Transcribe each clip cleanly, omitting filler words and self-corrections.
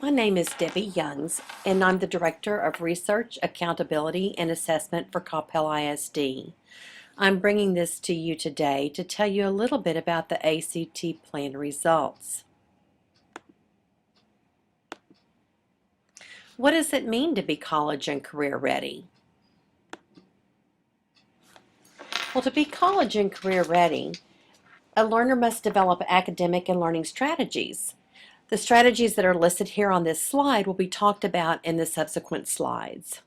My name is Debbie Youngs, and I'm the Director of Research, Accountability, and Assessment for Coppell ISD. I'm bringing this to you today to tell you a little bit about the ACT plan results. What does it mean to be college and career ready? Well, to be college and career ready, a learner must develop academic and learning strategies. The strategies that are listed here on this slide will be talked about in the subsequent slides.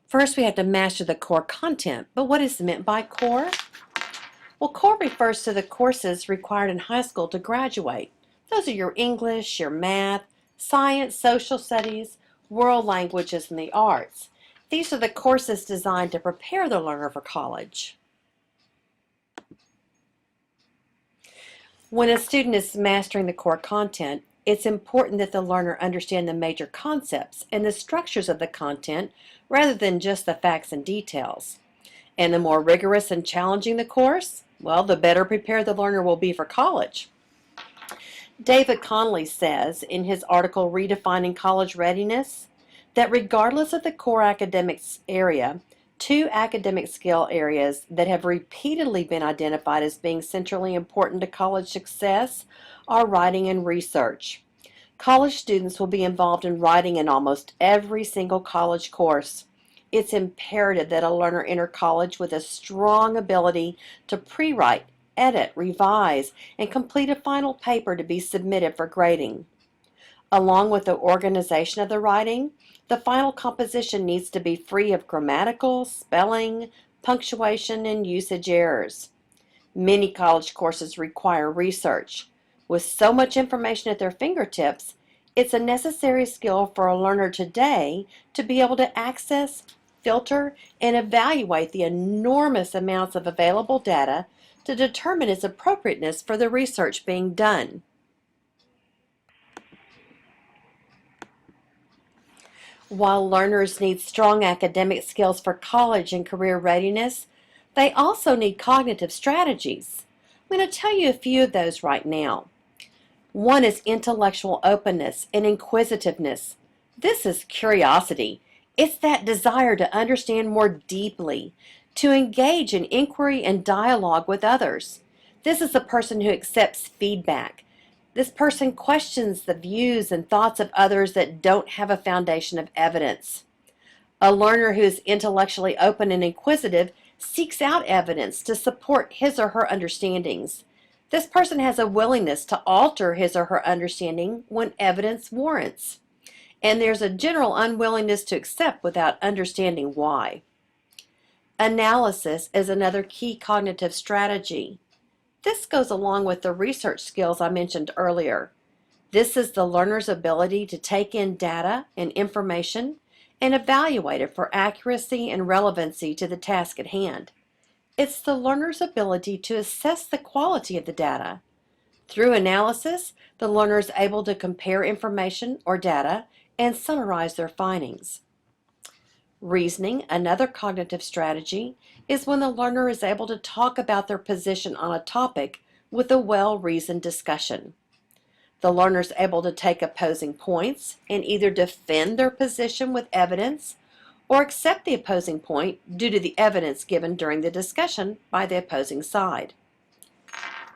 First, we have to master the core content, but what is meant by core? Well, core refers to the courses required in high school to graduate. Those are your English, your math, science, social studies, world languages, and the arts. These are the courses designed to prepare the learner for college. When a student is mastering the core content, it's important that the learner understand the major concepts and the structures of the content rather than just the facts and details. And the more rigorous and challenging the course, well, the better prepared the learner will be for college. David Connolly says in his article Redefining College Readiness that regardless of the core academics area, two academic skill areas that have repeatedly been identified as being centrally important to college success are writing and research. College students will be involved in writing in almost every single college course. It's imperative that a learner enter college with a strong ability to pre-write, edit, revise, and complete a final paper to be submitted for grading. Along with the organization of the writing, the final composition needs to be free of grammatical, spelling, punctuation, and usage errors. Many college courses require research. With so much information at their fingertips, it's a necessary skill for a learner today to be able to access, filter, and evaluate the enormous amounts of available data to determine its appropriateness for the research being done. While learners need strong academic skills for college and career readiness, they also need cognitive strategies. I'm going to tell you a few of those right now. One is intellectual openness and inquisitiveness. This is curiosity. It's that desire to understand more deeply, to engage in inquiry and dialogue with others. This is a person who accepts feedback. This person questions the views and thoughts of others that don't have a foundation of evidence. A learner who is intellectually open and inquisitive seeks out evidence to support his or her understandings. This person has a willingness to alter his or her understanding when evidence warrants. And there's a general unwillingness to accept without understanding why. Analysis is another key cognitive strategy. This goes along with the research skills I mentioned earlier. This is the learner's ability to take in data and information and evaluate it for accuracy and relevancy to the task at hand. It's the learner's ability to assess the quality of the data. Through analysis, the learner is able to compare information or data and summarize their findings. Reasoning, another cognitive strategy, is when the learner is able to talk about their position on a topic with a well-reasoned discussion. The learner is able to take opposing points and either defend their position with evidence or accept the opposing point due to the evidence given during the discussion by the opposing side.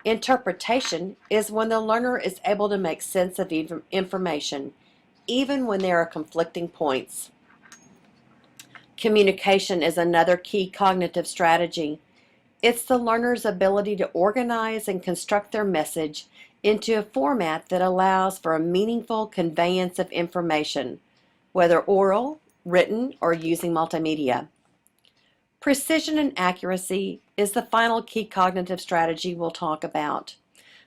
Interpretation is when the learner is able to make sense of information, even when there are conflicting points. Communication is another key cognitive strategy. It's the learner's ability to organize and construct their message into a format that allows for a meaningful conveyance of information, whether oral, written, or using multimedia. Precision and accuracy is the final key cognitive strategy we'll talk about.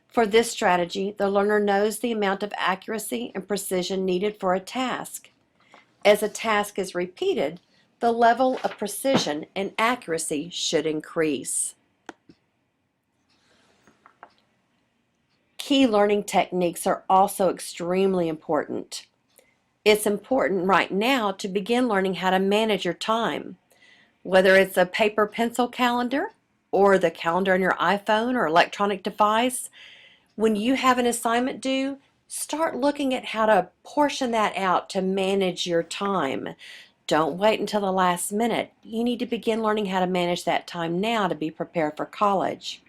For this strategy, the learner knows the amount of accuracy and precision needed for a task. As a task is repeated, the level of precision and accuracy should increase. Key learning techniques are also extremely important. It's important right now to begin learning how to manage your time, whether it's a paper pencil calendar or the calendar on your iPhone or electronic device. When you have an assignment due, start looking at how to portion that out to manage your time. Don't wait until the last minute. You need to begin learning how to manage that time now to be prepared for college.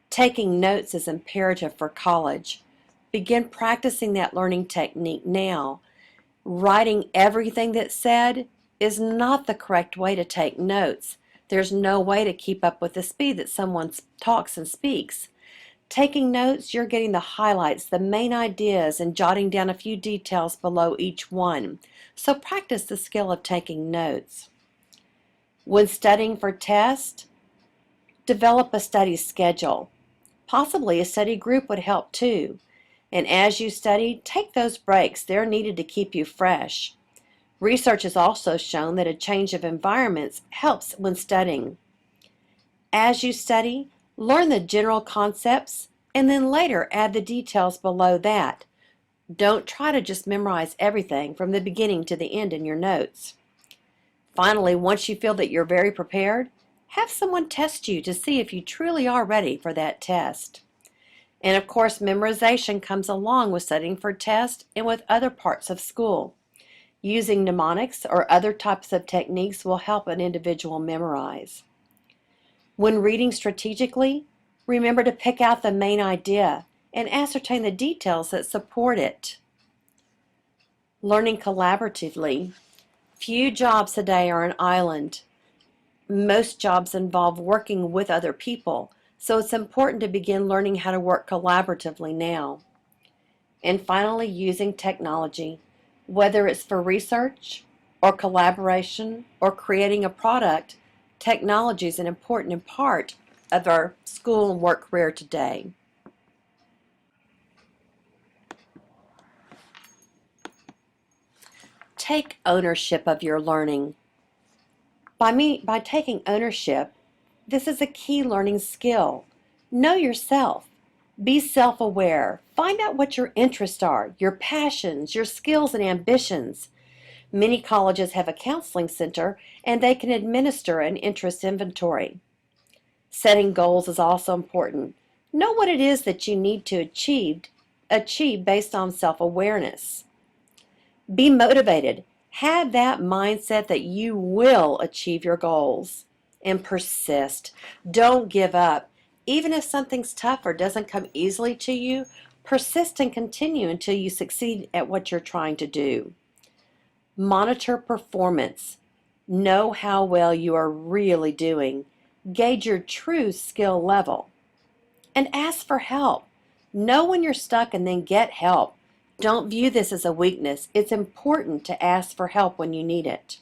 Taking notes is imperative for college. Begin practicing that learning technique now. Writing everything that's said is not the correct way to take notes. There's no way to keep up with the speed that someone talks and speaks. Taking notes, you're getting the highlights, the main ideas, and jotting down a few details below each one. So practice the skill of taking notes. When studying for tests, develop a study schedule. Possibly a study group would help too. And as you study, take those breaks. They're needed to keep you fresh. Research has also shown that a change of environments helps when studying. As you study, learn the general concepts and then later add the details below that. Don't try to just memorize everything from the beginning to the end in your notes. Finally, once you feel that you're very prepared, have someone test you to see if you truly are ready for that test. And of course, memorization comes along with studying for tests and with other parts of school. Using mnemonics or other types of techniques will help an individual memorize. When reading strategically, remember to pick out the main idea and ascertain the details that support it. Learning collaboratively. Few jobs today are an island. Most jobs involve working with other people, so it's important to begin learning how to work collaboratively now. And finally, using technology, whether it's for research or collaboration or creating a product, technology is an important part of our school and work career today. Take ownership of your learning. By taking ownership, this is a key learning skill. Know yourself. Be self-aware. Find out what your interests are, your passions, your skills and ambitions. Many colleges have a counseling center and they can administer an interest inventory. Setting goals is also important. Know what it is that you need to achieve based on self-awareness. Be motivated. Have that mindset that you will achieve your goals. And persist. Don't give up. Even if something's tough or doesn't come easily to you, persist and continue until you succeed at what you're trying to do. Monitor performance. Know how well you are really doing. Gauge your true skill level. And ask for help. Know when you're stuck and then get help. Don't view this as a weakness. It's important to ask for help when you need it.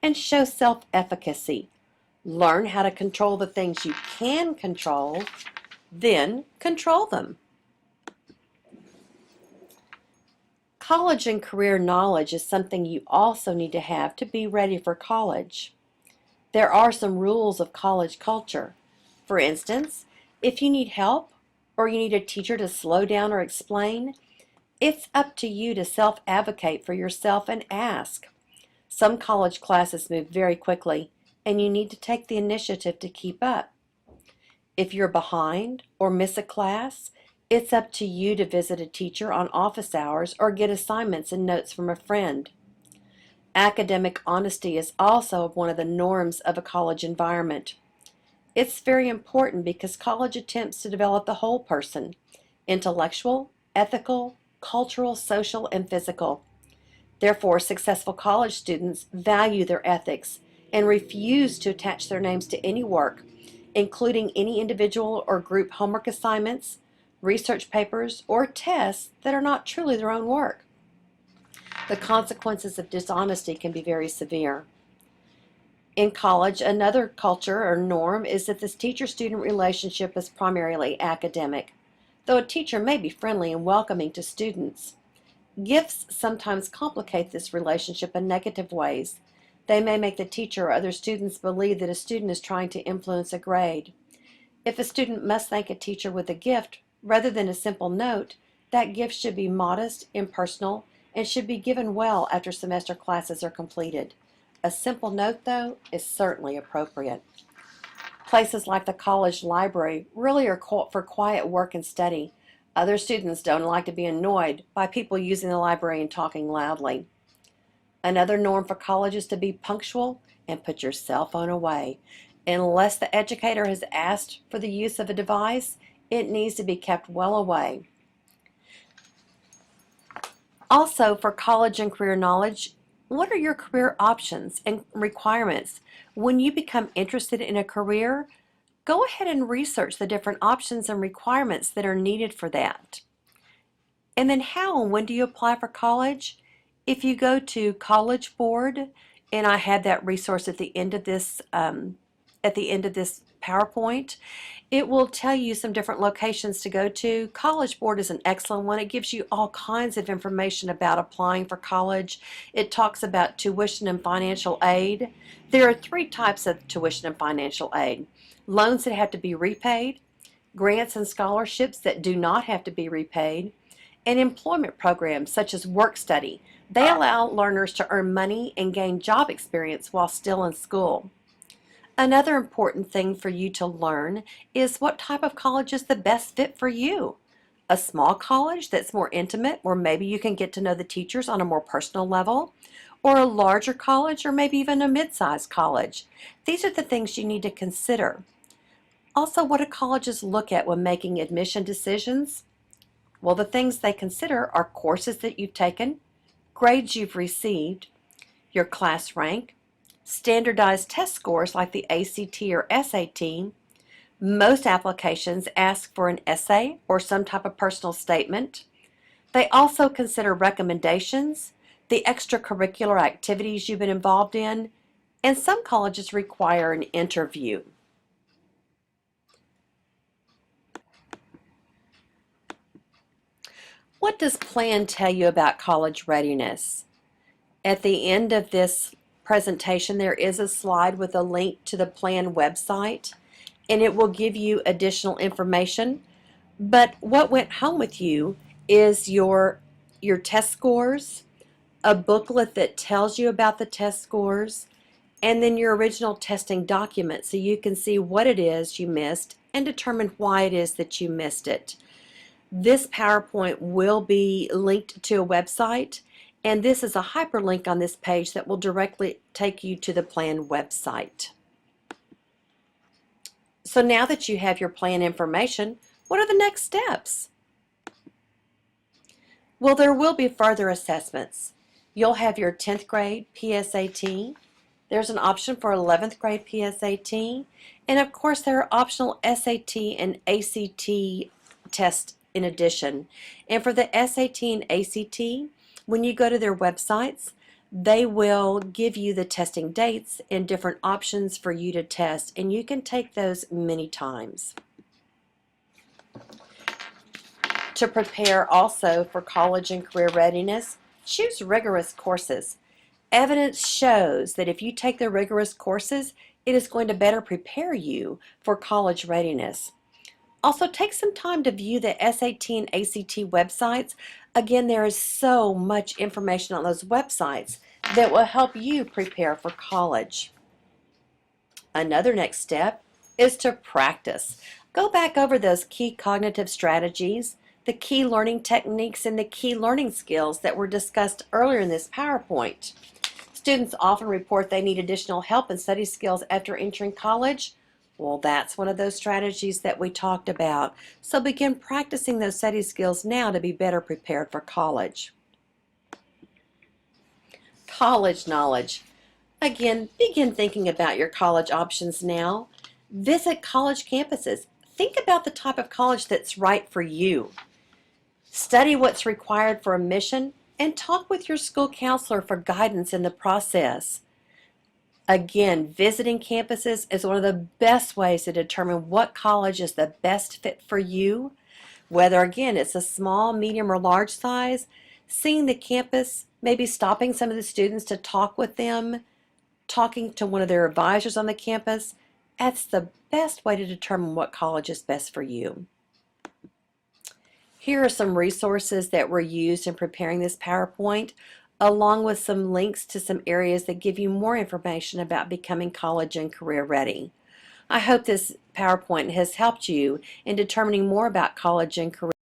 And show self-efficacy. Learn how to control the things you can control, then control them. College and career knowledge is something you also need to have to be ready for college. There are some rules of college culture. For instance, if you need help or you need a teacher to slow down or explain, it's up to you to self-advocate for yourself and ask. Some college classes move very quickly, and you need to take the initiative to keep up. If you're behind or miss a class, it's up to you to visit a teacher on office hours or get assignments and notes from a friend. Academic honesty is also one of the norms of a college environment. It's very important because college attempts to develop the whole person: intellectual, ethical, cultural, social, and physical. Therefore, successful college students value their ethics and refuse to attach their names to any work, including any individual or group homework assignments, research papers, or tests that are not truly their own work. The consequences of dishonesty can be very severe. In college, another culture or norm is that this teacher-student relationship is primarily academic, though a teacher may be friendly and welcoming to students. Gifts sometimes complicate this relationship in negative ways. They may make the teacher or other students believe that a student is trying to influence a grade. If a student must thank a teacher with a gift rather than a simple note, that gift should be modest, impersonal, and should be given well after semester classes are completed. A simple note, though, is certainly appropriate. Places like the college library really are for quiet work and study. Other students don't like to be annoyed by people using the library and talking loudly. Another norm for college is to be punctual and put your cell phone away. Unless the educator has asked for the use of a device, it needs to be kept well away. Also, for college and career knowledge, what are your career options and requirements? When you become interested in a career, go ahead and research the different options and requirements that are needed for that. And then how and when do you apply for college? If you go to College Board, and I have that resource at the end of this PowerPoint, it will tell you some different locations to go to. College Board is an excellent one. It gives you all kinds of information about applying for college. It talks about tuition and financial aid. There are 3 types of tuition and financial aid: loans that have to be repaid, grants and scholarships that do not have to be repaid, and employment programs such as work study. They allow learners to earn money and gain job experience while still in school. Another important thing for you to learn is what type of college is the best fit for you. A small college that's more intimate, where maybe you can get to know the teachers on a more personal level, or a larger college, or maybe even a mid-sized college. These are the things you need to consider. Also, what do colleges look at when making admission decisions? Well, the things they consider are courses that you've taken, grades you've received, your class rank, standardized test scores like the ACT or SAT. Most applications ask for an essay or some type of personal statement. They also consider recommendations, the extracurricular activities you've been involved in, and some colleges require an interview. What does Plan tell you about college readiness? At the end of this presentation, there is a slide with a link to the Plan website, and it will give you additional information. But what went home with you is your test scores, a booklet that tells you about the test scores, and then your original testing document so you can see what it is you missed and determine why it is that you missed it. This PowerPoint will be linked to a website, and this is a hyperlink on this page that will directly take you to the Plan website. So now that you have your plan information, what are the next steps? Well, there will be further assessments. You'll have your 10th grade PSAT. There's an option for 11th grade PSAT. And of course, there are optional SAT and ACT tests in addition. And for the SAT and ACT, when you go to their websites, they will give you the testing dates and different options for you to test, and you can take those many times. To prepare also for college and career readiness, choose rigorous courses. Evidence shows that if you take the rigorous courses, it is going to better prepare you for college readiness. Also, take some time to view the SAT and ACT websites. Again, there is so much information on those websites that will help you prepare for college. Another next step is to practice. Go back over those key cognitive strategies, the key learning techniques, and the key learning skills that were discussed earlier in this PowerPoint. Students often report they need additional help in study skills after entering college. Well, that's one of those strategies that we talked about. So begin practicing those study skills now to be better prepared for college. College knowledge. Again, begin thinking about your college options now. Visit college campuses. Think about the type of college that's right for you. Study what's required for admission and talk with your school counselor for guidance in the process. Again, visiting campuses is one of the best ways to determine what college is the best fit for you. Whether, again, it's a small, medium, or large size, seeing the campus, maybe stopping some of the students to talk with them, talking to one of their advisors on the campus, that's the best way to determine what college is best for you. Here are some resources that were used in preparing this PowerPoint, along with some links to some areas that give you more information about becoming college and career ready. I hope this PowerPoint has helped you in determining more about college and career.